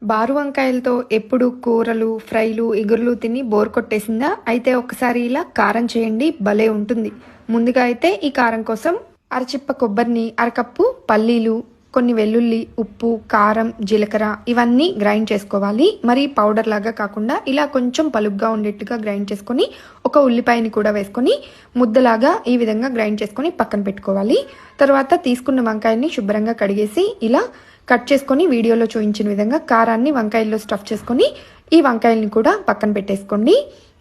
బారు వంకాయలతో ఎప్పుడు కూరలు, ఫ్రైలు, ఇగుర్లు తిని బోర్ కొట్టేసిందా? అయితే ఒకసారి ఇలా కారం చేయండి, భలే ఉంటుంది. ముందుగా అయితే ఈ కారం కోసం అరచిప్ప కొబ్బరిని, అరకప్పు పల్లీలు, కొన్ని వెల్లుల్లి, ఉప్పు, కారం, జీలకర్ర ఇవన్నీ గ్రైండ్ చేసుకోవాలి. మరి పౌడర్ లాగా కాకుండా ఇలా కొంచెం పలుగ్గా ఉండేట్టుగా గ్రైండ్ చేసుకొని ఒక ఉల్లిపాయని కూడా వేసుకొని ముద్దలాగా ఈ విధంగా గ్రైండ్ చేసుకొని పక్కన పెట్టుకోవాలి. తర్వాత తీసుకున్న వంకాయని శుభ్రంగా కడిగేసి ఇలా కట్ చేసుకొని వీడియోలో చూపించిన విధంగా కారాన్ని వంకాయల్లో స్టఫ్ చేసుకొని ఈ వంకాయల్ని కూడా పక్కన పెట్టేసుకోండి.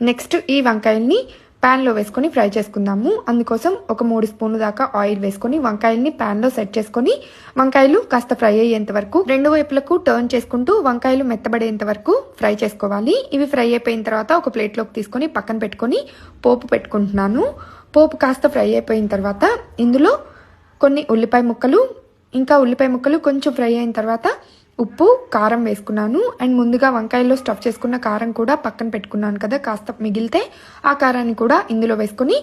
నెక్స్ట్ ఈ వంకాయల్ని ప్యాన్లో వేసుకొని ఫ్రై చేసుకుందాము. అందుకోసం ఒక 3 స్పూన్లు దాకా ఆయిల్ వేసుకొని వంకాయల్ని ప్యాన్లో సెట్ చేసుకొని వంకాయలు కాస్త ఫ్రై అయ్యేంత వరకు రెండు వైపులకు టర్న్ చేసుకుంటూ వంకాయలు మెత్తబడేంత వరకు ఫ్రై చేసుకోవాలి. ఇవి ఫ్రై అయిపోయిన తర్వాత ఒక ప్లేట్లోకి తీసుకొని పక్కన పెట్టుకొని పోపు పెట్టుకుంటున్నాను. పోపు కాస్త ఫ్రై అయిపోయిన తర్వాత ఇందులో కొన్ని ఉల్లిపాయ ముక్కలు కొంచెం ఫ్రై అయిన తర్వాత ఉప్పు, కారం వేసుకున్నాను. అండ్ ముందుగా వంకాయల్లో స్టఫ్ చేసుకున్న కారం కూడా పక్కన పెట్టుకున్నాను కదా, కాస్త మిగిలితే ఆ కారాన్ని కూడా ఇందులో వేసుకొని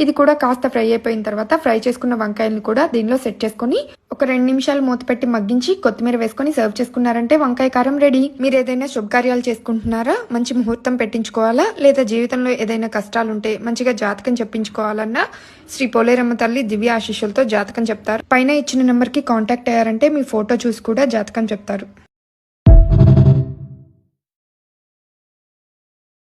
ఇది కూడా కాస్త ఫ్రై అయిపోయిన తర్వాత ఫ్రై చేసుకున్న వంకాయలను కూడా దీనిలో సెట్ చేసుకొని ఒక 2 నిమిషాలు మూత పెట్టి మగ్గించి కొత్తిమీర వేసుకొని సర్వ్ చేసుకున్నారంటే వంకాయ కారం రెడీ. మీరు ఏదైనా శుభకార్యాలు చేసుకుంటున్నారా, మంచి ముహూర్తం పెట్టించుకోవాలా, లేదా జీవితంలో ఏదైనా కష్టాలుంటే మంచిగా జాతకం చెప్పించుకోవాలన్నా శ్రీ పోలేరమ్మ తల్లి దివ్య ఆశీస్సులతో జాతకం చెప్తారు. పైన ఇచ్చిన నెంబర్కి కాంటాక్ట్ అయ్యారంటే మీ ఫోటో చూసి కూడా జాతకం చెప్తారు.